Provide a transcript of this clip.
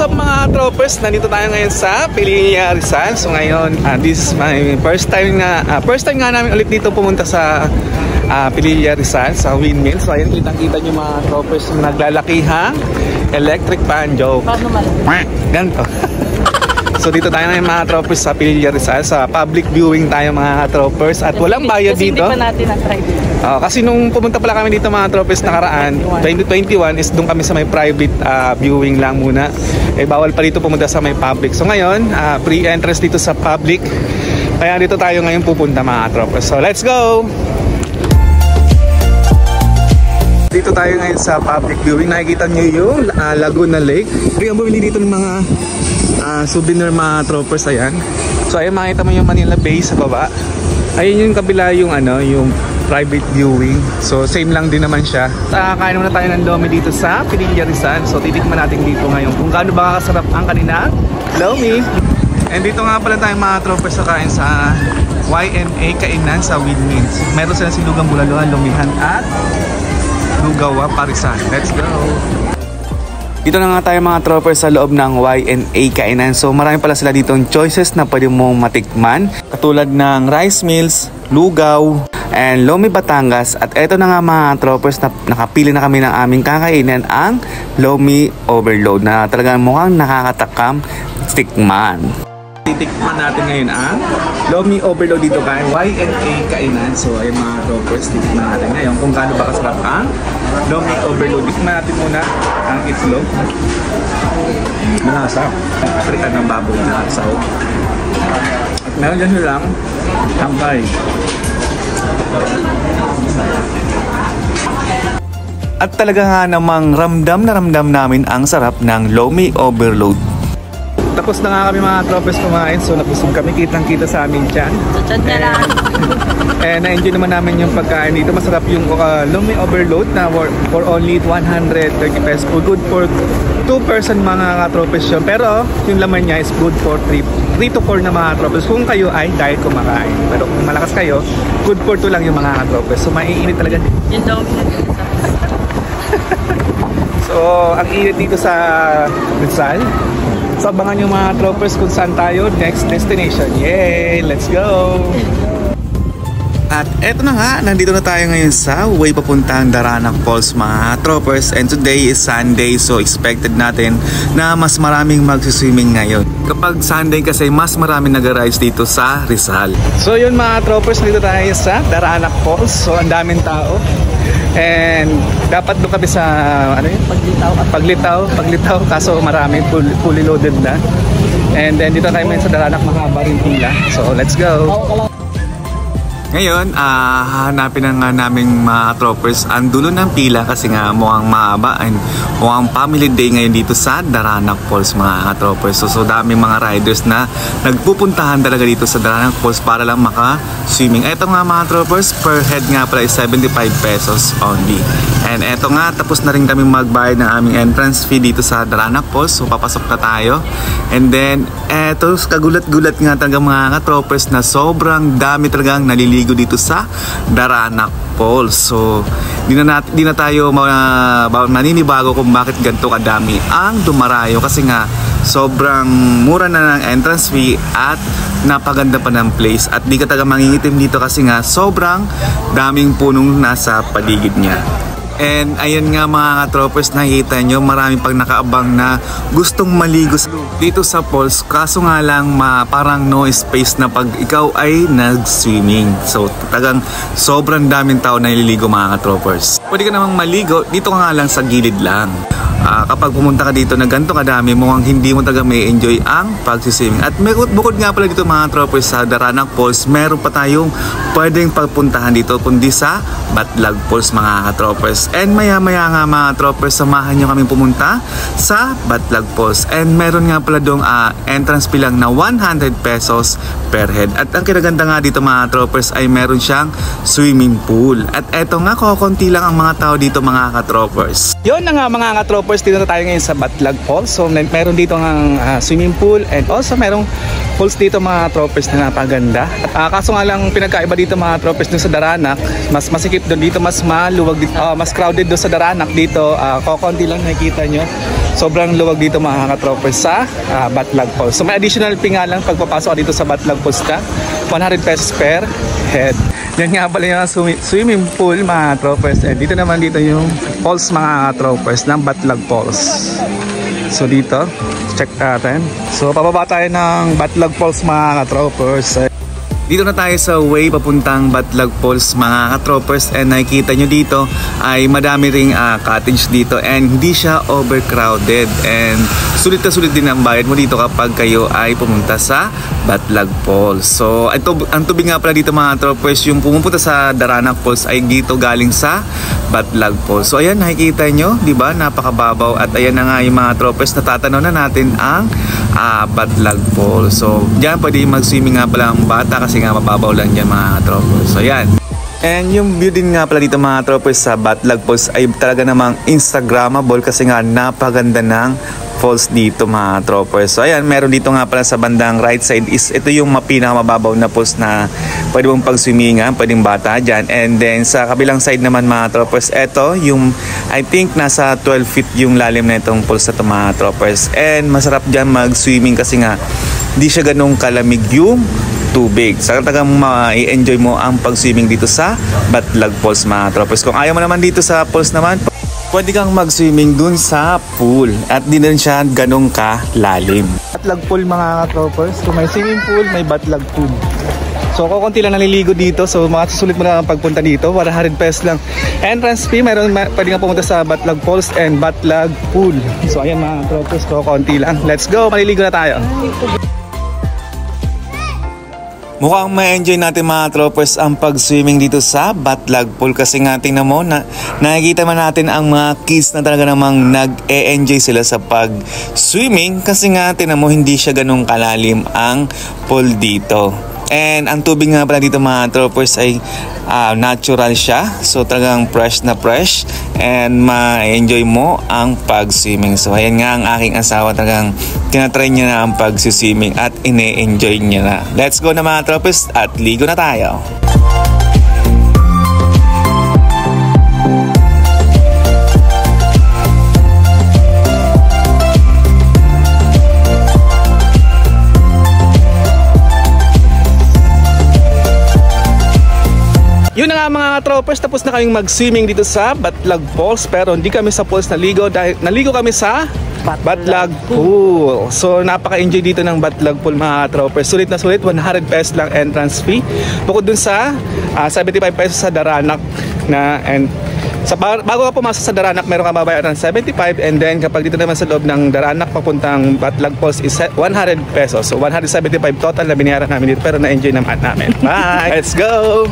What's up mga troopers? Nandito tayo ngayon sa Pililla Rizal. So ngayon, this is my first time nga namin ulit dito pumunta sa Pililla Rizal, sa windmill. So ayun, kitang-kita nyo mga troopers yung naglalakihang electric fan joke. Paano man? Ganito. So dito tayo ngayon mga troopers sa Pililla Rizal. Sa public viewing tayo mga troopers. At walang bayad dito. Kasi hindi pa natin na-try dito. Kasi nung pumunta pala kami dito mga troopers nakaraan, 2021 is doon kami sa may private viewing lang muna. Eh bawal pa dito pumunta sa may public. So ngayon, free entrance dito sa public. Kaya dito tayo ngayon pupunta mga troopers. So let's go! Dito tayo ngayon sa public viewing. Nakikita nyo yung Laguna Lake. Kaya bumili dito ng mga souvenir mga troopers. Ayan. So ayun, makita mo yung Manila Bay sa baba. Ayun yung kabila yung yung private viewing. So same lang din naman siya. Kain muna tayo ng lomi dito sa Pililla Rizal. So titikman natin dito ngayon kung gaano ba kasarap ang kanina lomi. And dito nga pala tayo mga troopers sa kain sa YNA Kainan sa Windmills. Meron sila silugang bulaluhan, lumihan at Lugawa, Parisan. Let's go! Dito na nga tayo mga troopers sa loob ng YNA Kainan. So marami pala sila ditong choices na pwede mong matikman. Katulad ng rice meals, lugaw, and Lomi Batangas. At eto na nga mga troopers, na nakapili na kami ng aming kakainin, ang Lomi Overload na talagang mukhang nakakatakam tikman. Titikman natin ngayon ang Lomi Overload dito kay YNA Kainan. So ayun mga troopers, titikman natin ngayon kung gaano ba kasarap ang Lomi Overload. Titikman natin muna ang itlog. Malasa. Fritan ng baboy na sahog. At meron dyan lang tambay. At talaga nga namang ramdam na ramdam namin ang sarap ng Lomi Overload. Tapos na nga kami mga troopers kumain, so napusog kami, kitang-kita sa amin dyan. Sa chan niya lang. Na-enjoy naman namin yung pagkain dito. Masarap yung Lomi Overload na for only 130 pesos. Good for 2 person mga troopers yun. Pero yung laman niya is good for 3 to 4 na mga troopers. Kung kayo ay diet kumakain. Pero kung malakas kayo, good for 2 lang yung mga troopers. So maiinit talaga. Yung dog. So ang init dito sa Rizal. So abangan yung mga troopers kung saan tayo next destination. Yay! Let's go! At eto na nga, nandito na tayo ngayon sa way papuntang Daranac Falls mga troopers. And today is Sunday, so expected natin na mas maraming magsiswimming ngayon. Kapag Sunday kasi mas maraming nag-arise dito sa Rizal. So yun mga troopers, dito tayo sa Daranac Falls. So ang daming tao. And dapat doon kami sa paglitaw kaso marami, fully loaded na. And then dito tayo sa Daranac, mahaba rin pila. So let's go. Ngayon, hahanapin na nga naming mga troopers ang dulo ng pila kasi nga mukhang mahaba and mukhang family day ngayon dito sa Daranac Falls mga troopers. So daming mga riders na nagpupuntahan talaga dito sa Daranac Falls para lang maka-swimming. Eto nga mga troopers, per head nga pala is 75 pesos only. And eto nga, tapos na rin kami magbayad ng aming entrance fee dito sa Daranac Falls. So papasok na tayo. And then, eto, kagulat-gulat nga talaga mga troopers na sobrang dami talagang naliligo dito sa Daranac Falls. So di na tayo maninibago kung bakit ganito kadami ang dumarayo kasi nga sobrang mura na ng entrance fee at napaganda pa ng place at di ka talaga mangingitim dito kasi nga sobrang daming punong nasa paligid niya. And ayun nga mga troopers, nakikita nyo marami pang nakaabang na gustong maligo dito sa falls, kaso nga lang parang no space na pag ikaw ay nag-swimming. So talagang sobrang daming tao na nililigo mga troopers. Pwede ka namang maligo dito ka nga lang sa gilid lang. Kapag pumunta ka dito na ganito kadami, mukhang hindi mo talaga may enjoy ang pagsiswimming. At bukod nga pala dito mga troopers sa Daranac Falls, meron pa tayong pwedeng pagpuntahan dito kundi sa Batlag Falls mga troopers. And maya nga mga troopers, samahan nyo kami pumunta sa Batlag Falls. And meron nga pala doong entrance fee lang na 100 pesos per head. At ang kinaganda nga dito mga troopers ay meron siyang swimming pool. At eto nga, kukunti lang ang mga tao dito mga troopers. Yun na nga mga troopers, dito na tayo ngayon sa Batlag Falls. So meron dito ng swimming pool and also merong falls dito mga troopers na napaganda. Kaso nga lang pinagkaiba dito mga troopers dun sa Daranac, mas masikip doon, dito mas maluwag dito, mas crowded doon sa Daranac. Dito kokonti lang nakikita nyo. Sobrang luwag dito mga ka-troopers sa Batlag Falls. So may additional fee nga lang pagpapasok dito sa Batlag Falls ka. 100 pesos per head. Yan nga pala yung swimming pool mga troopers. And dito naman dito yung falls mga troopers ng Batlag Falls. So dito, check natin. So pababa tayo ng Batlag Falls mga troopers. Dito na tayo sa way papuntang Batlag Falls mga ka-troopers, and nakikita nyo dito ay madami ring cottage dito and hindi siya overcrowded, and sulit na sulit din ang bayad mo dito kapag kayo ay pumunta sa Batlag Falls. So ang tubig nga pala dito mga troopers, yung pumupunta sa Daranac Falls ay dito galing sa Batlag Falls. So ayan, nakikita nyo, di ba? Napakababaw, at ayan na nga yung mga troopers, natatanaw na natin ang Batlag Falls. So diyan pwede mag-swimming nga pala ang bata kasi nga mababaw lang dyan mga troopers. So yan. And yung view din nga pala dito mga troopers sa Batlag Falls ay talaga namang Instagrammable kasi nga napaganda ng falls dito mga troopers. So ayan, meron dito nga pala sa bandang right side is ito yung pinakamababaw na falls na pwede mong pag-swimmingan, pwedeng bata dyan. And then sa kabilang side naman mga troopers, ito yung I think nasa 12 feet yung lalim na itong falls na ito mga troopers. And masarap dyan mag-swimming kasi nga hindi siya ganung kalamig yung tubig. Sa tagang ma-enjoy mo ang pag-swimming dito sa Batlag Falls mga troopers. Kung ayaw mo naman dito sa falls naman, pwede kang mag-swimming dun sa pool at di na siya ganun ka-lalim. Batlag Pool mga troopers. Kung may swimming pool, may Batlag Pool. So kukunti lang naliligo dito. So makasusulit mo na ang pagpunta dito. 100 pesos lang entrance fee. Pwede kang pumunta sa Batlag Falls and Batlag Pool. So ayan mga troopers, kukunti lang. Let's go, maliligo na tayo. Mukhang ma-enjoy natin mga troopers ang pag-swimming dito sa Batlag Pool kasi nga tingnan mo, nakikita man natin ang mga kids na talaga namang nag-e-enjoy sila sa pag-swimming kasi nga tingnan mo hindi siya ganun kalalim ang pool dito. And ang tubig nga pala dito mga troopers ay natural siya. So talagang fresh na fresh and ma-enjoy mo ang pag-swimming. So ayan nga ang aking asawa, talagang tinatry niya na ang pag-swimming at ine-enjoy niya na. Let's go na mga troopers at ligo na tayo. Yun na nga mga troopers, tapos na kaming mag-swimming dito sa Batlag Falls, pero hindi kami sa falls naligo dahil naligo kami sa Batlag Pool. So napaka-enjoy dito ng Batlag Pool mga troopers. Sulit na sulit, 100 pesos lang entrance fee. Bukod dun sa 75 pesos sa Daranac na, and bago ka pumasok sa Daranac, meron ka babayaran ng 75, and then kapag dito naman sa loob ng Daranac papuntang Batlag Falls is 100 pesos. So 175 total na binayaran namin dito, pero na-enjoy naman namin. Bye! Let's go!